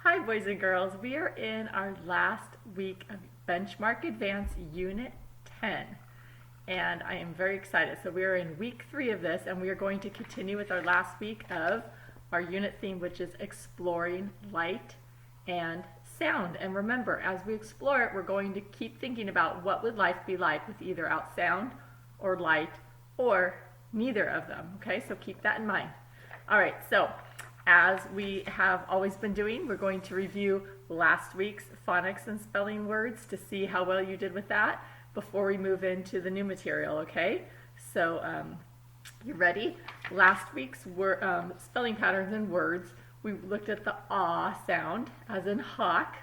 Hi boys and girls, we are in our last week of Benchmark Advanced Unit 10 and I am very excited. So we are in week 3 of this and we are going to continue with our last week of our unit theme, which is exploring light and sound. And remember, as we explore it, we're going to keep thinking about what would life be like with either out sound or light or neither of them. Okay, so keep that in mind. All right, so as we have always been doing, we're going to review last week's phonics and spelling words to see how well you did with that before we move into the new material, okay? So you ready? Last week's spelling patterns and words, we looked at the ah sound as in hawk.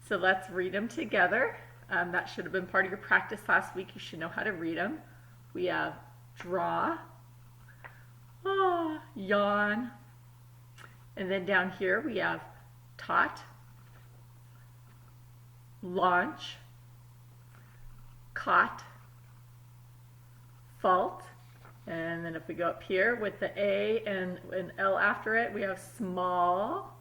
So let's read them together. That should have been part of your practice last week. You should know how to read them. We have draw, yawn, and then down here we have taught, launch, caught, fault, and then if we go up here with the A and an L after it, we have small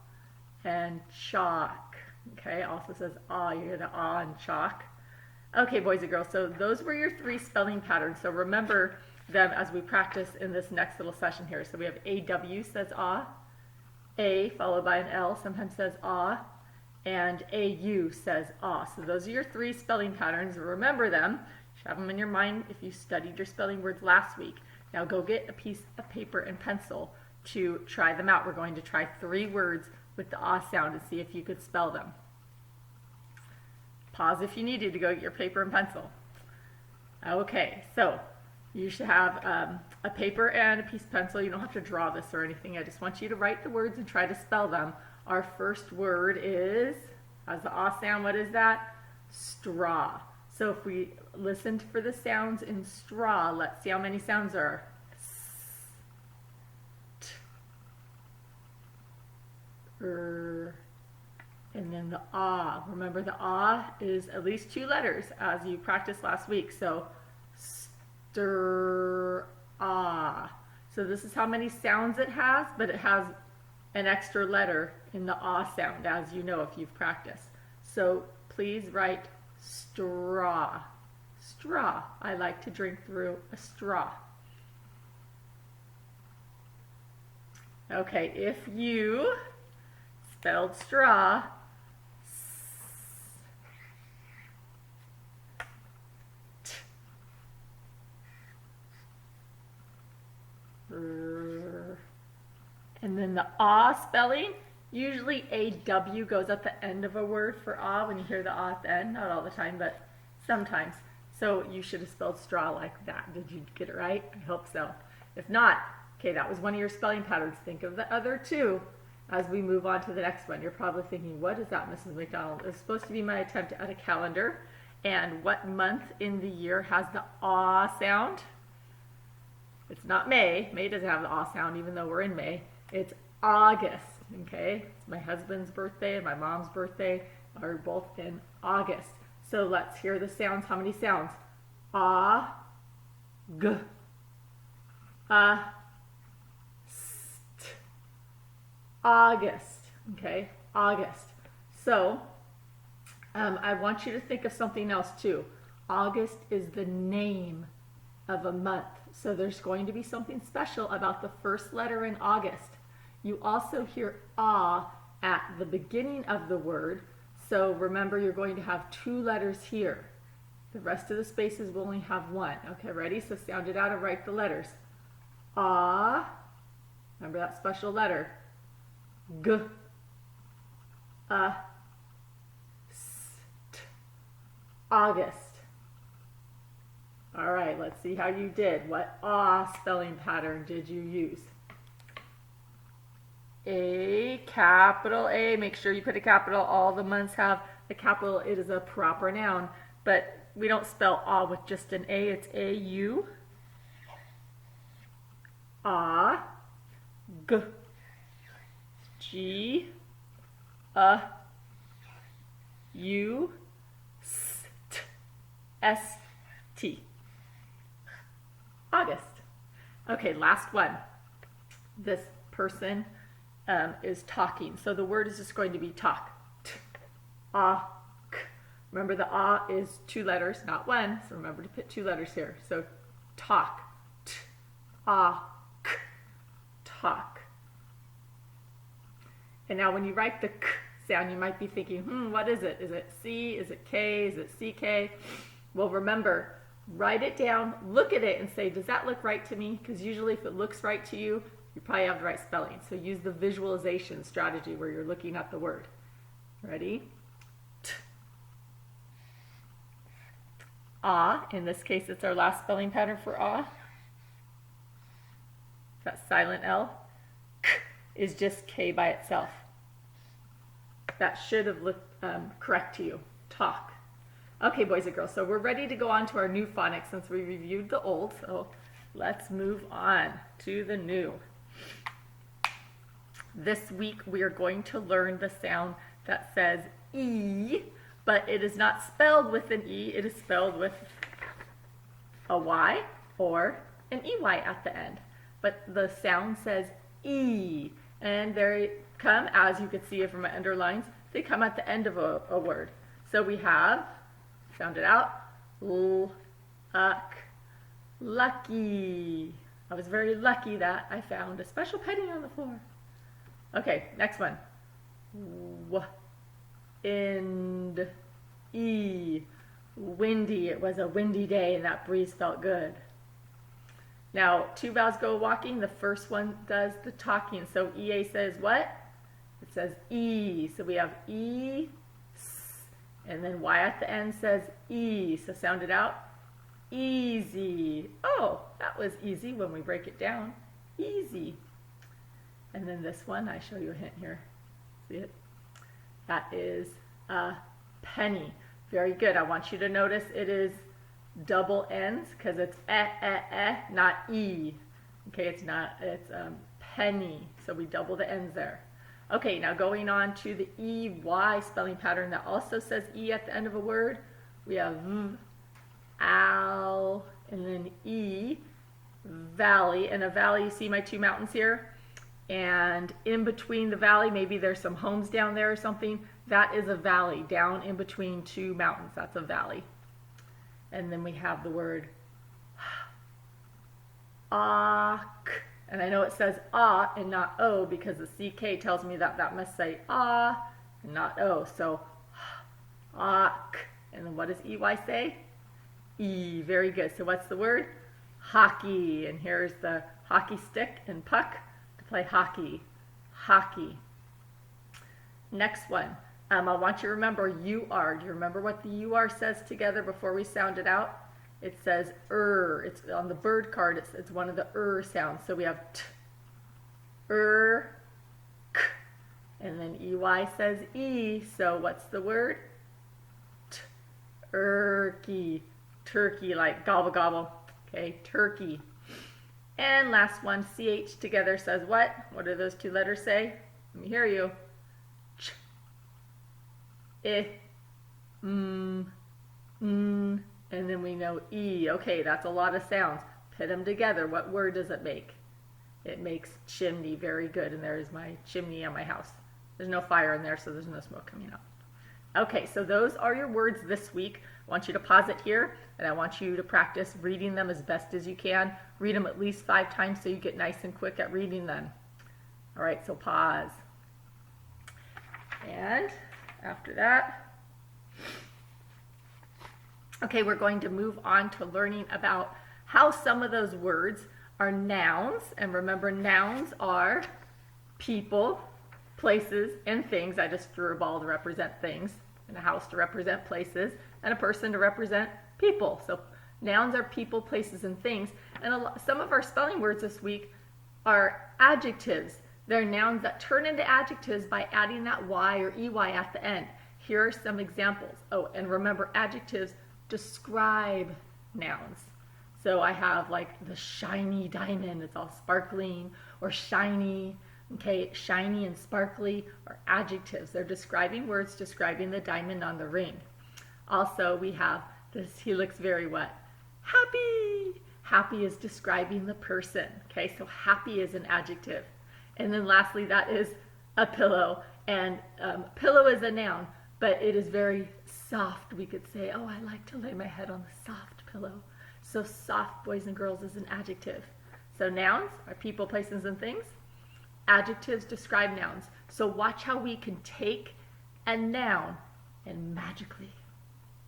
and chalk. Okay, also says ah, you hear the ah and chalk. Okay, boys and girls, so those were your 3 spelling patterns. So remember them as we practice in this next little session here. So we have AW says ah, A followed by an L sometimes says ah, and AU says ah. So those are your 3 spelling patterns. Remember them. You should have them in your mind if you studied your spelling words last week. Now go get a piece of paper and pencil to try them out. We're going to try 3 words with the ah sound and see if you could spell them. Pause if you needed to go get your paper and pencil. Okay, so you should have a paper and a piece of pencil. You don't have to draw this or anything. I just want you to write the words and try to spell them. Our first word is, has the ah sound, what is that? Straw. So if we listened for the sounds in straw, let's see how many sounds there are. S, t, and then the ah. Remember the ah is at least 2 letters as you practiced last week. So ah. So this is how many sounds it has, but it has an extra letter in the ah sound, as you know if you've practiced. So please write straw. Straw. I like to drink through a straw. Okay, if you spelled straw, and then the ah spelling, usually a W goes at the end of a word for ah when you hear the ah at the end. Not all the time, but sometimes. So you should have spelled straw like that. Did you get it right? I hope so. If not, okay, that was one of your spelling patterns. Think of the other 2 as we move on to the next one. You're probably thinking, what is that, Mrs. McDonald? It's supposed to be my attempt at a calendar. And what month in the year has the ah sound? It's not May. May doesn't have the ah sound, even though we're in May. It's August, okay? It's my husband's birthday and my mom's birthday are both in August. So let's hear the sounds. How many sounds? Ah, g, st, August, okay? August. So I want you to think of something else too. August is the name of a month. So there's going to be something special about the first letter in August. You also hear ah at the beginning of the word. So remember, you're going to have 2 letters here. The rest of the spaces will only have 1. Okay, ready? So sound it out and write the letters. Ah, remember that special letter. G, st, August. All right, let's see how you did. What ah spelling pattern did you use? A, capital A. Make sure you put a capital. All the months have a capital. It is a proper noun, but we don't spell ah with just an A. It's A-U. Ah, G, G, U, st, S-T. August. Okay, last one. This person is talking. So the word is just going to be talk. T, ah, k. Remember the ah is 2 letters, not 1. So remember to put 2 letters here. So talk. T, ah, k. Talk. And now when you write the k sound, you might be thinking, what is it? Is it C? Is it K? Is it CK? Well, remember, write it down, look at it, and say, does that look right to me? Because usually if it looks right to you, you probably have the right spelling. So use the visualization strategy where you're looking at the word. Ready? T. Ah, in this case, it's our last spelling pattern for ah. That silent L. K is just K by itself. That should have looked correct to you. Talk. Okay, boys and girls, so we're ready to go on to our new phonics since we reviewed the old, so let's move on to the new. This week we are going to learn the sound that says E, but it is not spelled with an E, it is spelled with a Y or an EY at the end. But the sound says E, and they come, as you can see it from my underlines, they come at the end of a word. So we have, sound it out, luck, lucky. I was very lucky that I found a special penny on the floor. Okay, next one. Wind, E, windy. It was a windy day and that breeze felt good. Now, 2 vowels go walking. The first one does the talking. So EA says what? It says E. So we have E, S, and then Y at the end says E. So sound it out. Easy. Oh, that was easy when we break it down. Easy. And then this one, I show you a hint here. See it? That is a penny. Very good. I want you to notice it is double N's because it's not E. Okay, it's penny. So we double the N's there. Okay, now going on to the EY spelling pattern that also says E at the end of a word. We have V, owl, and then E, valley. And a valley, you see my 2 mountains here? And in between the valley, maybe there's some homes down there or something. That is a valley, down in between 2 mountains. That's a valley. And then we have the word ak. And I know it says ah and not o because the CK tells me that that must say ah and not o. So ak. And then what does EY say? E. Very good. So what's the word? Hockey. And here's the hockey stick and puck to play hockey. Hockey. Next one. I want you to remember UR. Do you remember what the UR says together before we sound it out? It says It's on the bird card. It's one of the sounds. So we have T, K. And then EY says E. So what's the word? Turkey. Turkey, like gobble gobble. Okay, turkey. And last one, CH together says what? What do those 2 letters say? Let me hear you. Ch, I, and then we know E. Okay, that's a lot of sounds. Put them together. What word does it make? It makes chimney. Very good. And there's my chimney on my house. There's no fire in there, so there's no smoke coming out. Okay, so those are your words this week. I want you to pause it here, and I want you to practice reading them as best as you can. Read them at least 5 times so you get nice and quick at reading them. All right, so pause. And after that, okay, we're going to move on to learning about how some of those words are nouns. And remember, nouns are people, places, and things. I just threw a ball to represent things, and a house to represent places, and a person to represent people. So nouns are people, places, and things. And some of our spelling words this week are adjectives. They're nouns that turn into adjectives by adding that Y or EY at the end. Here are some examples. Oh, and remember, adjectives describe nouns. So I have like the shiny diamond, it's all sparkling, or shiny. Okay, shiny and sparkly are adjectives. They're describing words describing the diamond on the ring. Also, we have this, he looks very what? Happy. Happy is describing the person. Okay, so happy is an adjective. And then lastly, that is a pillow. And pillow is a noun, but it is very soft. We could say, oh, I like to lay my head on the soft pillow. So soft, boys and girls, is an adjective. So nouns are people, places, and things. Adjectives describe nouns. So watch how we can take a noun and magically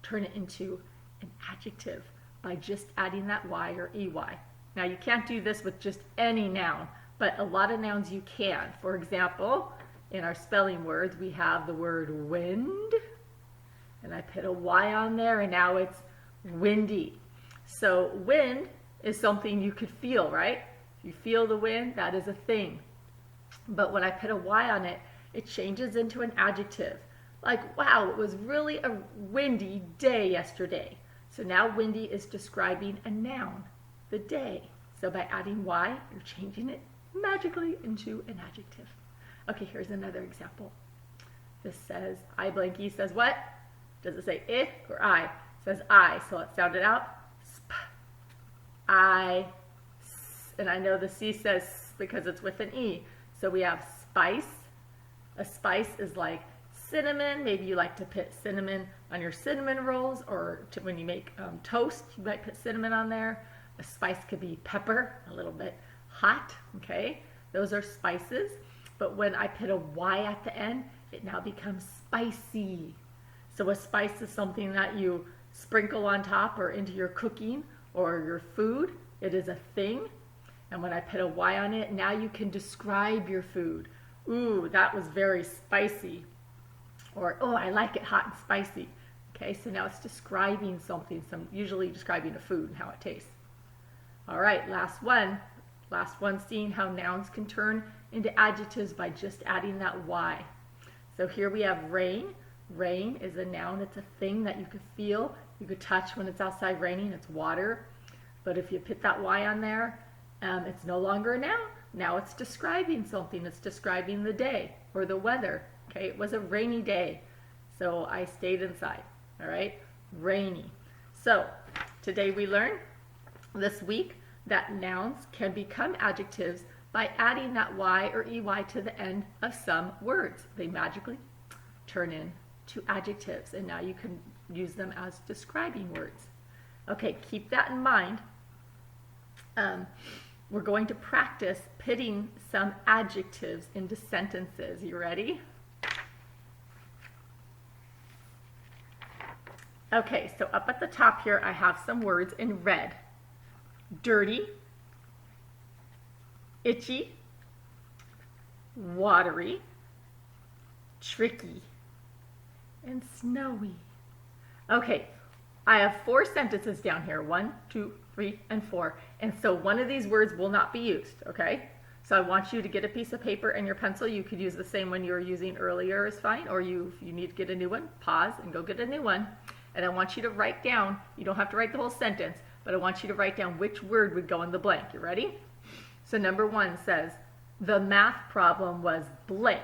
turn it into an adjective by just adding that y or ey. Now you can't do this with just any noun, but a lot of nouns you can. For example, in our spelling words, we have the word wind, and I put a y on there, and now it's windy. So wind is something you could feel, right? If you feel the wind, that is a thing. But when I put a y on it, it changes into an adjective. Like, wow, it was really a windy day yesterday. So now windy is describing a noun, the day. So by adding y, you're changing it magically into an adjective. Okay, here's another example. This says, I blanky says what? Does it say I or I? It says I, so let's sound it out. Sp, I, s, and I know the C says s because it's with an E. So we have spice. A spice is like cinnamon. Maybe you like to put cinnamon on your cinnamon rolls, or when you make toast, you might put cinnamon on there. A spice could be pepper, a little bit hot, okay? Those are spices. But when I put a Y at the end, it now becomes spicy. So a spice is something that you sprinkle on top or into your cooking or your food. It is a thing. And when I put a Y on it, now you can describe your food. Ooh, that was very spicy. Or, oh, I like it hot and spicy. Okay, so now it's describing something, usually describing a food and how it tastes. All right, last one. Last one, seeing how nouns can turn into adjectives by just adding that Y. So here we have rain. Rain is a noun. It's a thing that you could feel, you could touch when it's outside raining. It's water. But if you put that Y on there, it's no longer a noun. Now it's describing something. It's describing the day or the weather. Okay, it was a rainy day, so I stayed inside. All right, rainy. So today we learned this week that nouns can become adjectives by adding that Y or EY to the end of some words. They magically turn into adjectives, and now you can use them as describing words. Okay, keep that in mind. We're going to practice putting some adjectives into sentences. You ready? Okay, so up at the top here, I have some words in red. Dirty, itchy, watery, tricky, and snowy. Okay, I have 4 sentences down here, 1, 2, 3, and 4. And so one of these words will not be used, okay? So I want you to get a piece of paper and your pencil. You could use the same one you were using earlier is fine, or if you need to get a new one, pause and go get a new one. And I want you to write down, you don't have to write the whole sentence, but I want you to write down which word would go in the blank. You ready? So number 1 says, the math problem was blank,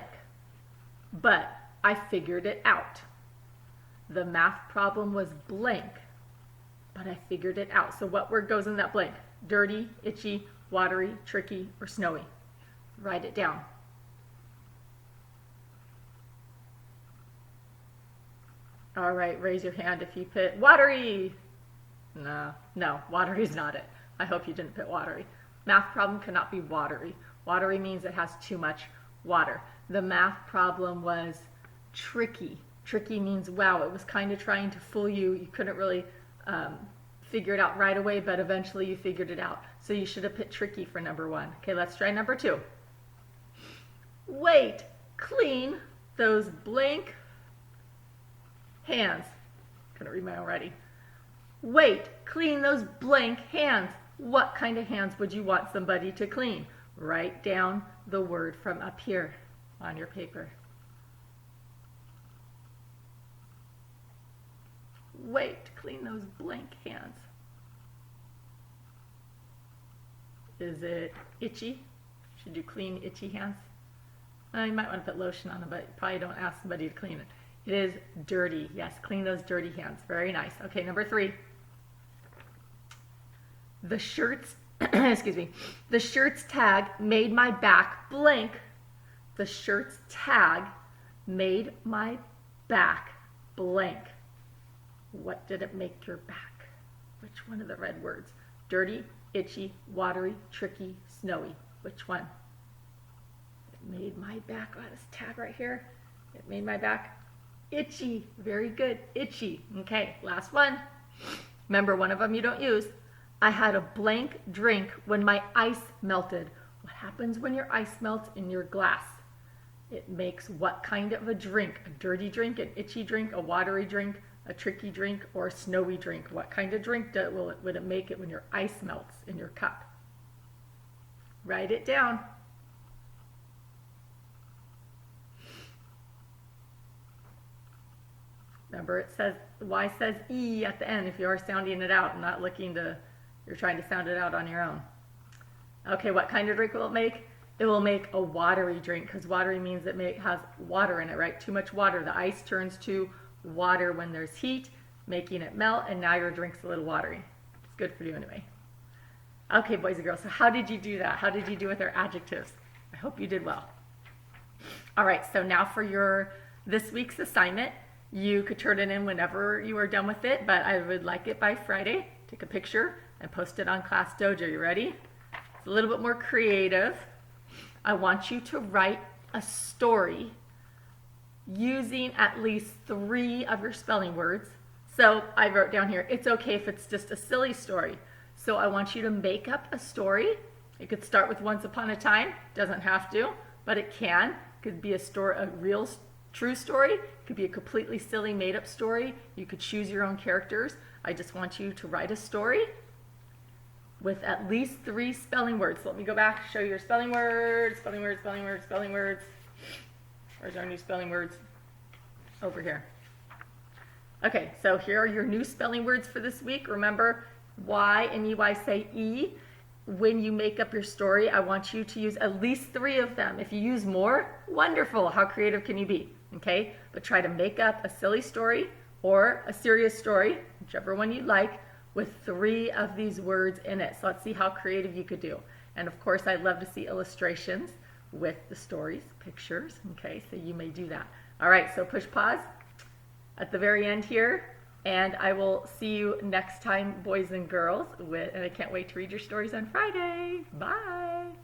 but I figured it out. The math problem was blank, but I figured it out. So what word goes in that blank? Dirty, itchy, watery, tricky, or snowy? Write it down. All right, raise your hand if you put watery. No, watery's not it. I hope you didn't put watery. Math problem cannot be watery. Watery means it has too much water. The math problem was tricky. Tricky means, wow, it was kind of trying to fool you. You couldn't really figure it out right away, but eventually you figured it out. So you should have put tricky for number 1. Okay, let's try number 2. Wait, clean those blank hands. Couldn't read my own writing. Wait, clean those blank hands. What kind of hands would you want somebody to clean? Write down the word from up here on your paper. Wait, clean those blank hands. Is it itchy? Should you clean itchy hands? You might want to put lotion on them, but you probably don't ask somebody to clean it. It is dirty. Yes, clean those dirty hands. Very nice. Okay, number 3. The shirt's excuse me, the shirt's tag made my back blank. The shirt's tag made my back blank. What did it make your back? Which one of the red words? Dirty, itchy, watery, tricky, snowy. Which one? It made my back, oh, this tag right here. It made my back itchy. Very good, itchy. Okay, last one. Remember, one of them you don't use. I had a blank drink when my ice melted. What happens when your ice melts in your glass? It makes what kind of a drink? A dirty drink, an itchy drink, a watery drink, a tricky drink, or a snowy drink? What kind of drink would it make it when your ice melts in your cup? Write it down. Remember, it says, Y says E at the end if you are sounding it out and not you're trying to sound it out on your own. Okay, what kind of drink will it make? It will make a watery drink, because watery means it has water in it, right? Too much water. The ice turns to water when there's heat, making it melt, and now your drink's a little watery. It's good for you anyway. Okay, boys and girls, so how did you do that? How did you do with our adjectives? I hope you did well. All right, so now for this week's assignment, you could turn it in whenever you are done with it, but I would like it by Friday. Take a picture and post it on Class Dojo. You ready? It's a little bit more creative. I want you to write a story using at least 3 of your spelling words. So I wrote down here, it's okay if it's just a silly story. So I want you to make up a story. It could start with once upon a time. Doesn't have to, but it can. It could be a real true story. It could be a completely silly made up story. You could choose your own characters. I just want you to write a story with at least 3 spelling words. So let me go back, show you your spelling words, spelling words, spelling words, spelling words. Where's our new spelling words? Over here. Okay, so here are your new spelling words for this week. Remember, Y and EY say E. When you make up your story, I want you to use at least 3 of them. If you use more, wonderful. How creative can you be? Okay, but try to make up a silly story or a serious story, whichever one you like, with 3 of these words in it. So let's see how creative you could do. And of course, I'd love to see illustrations with the stories, pictures. Okay, so you may do that. All right, so push pause at the very end here, and I will see you next time, boys and girls, and I can't wait to read your stories on Friday. Bye.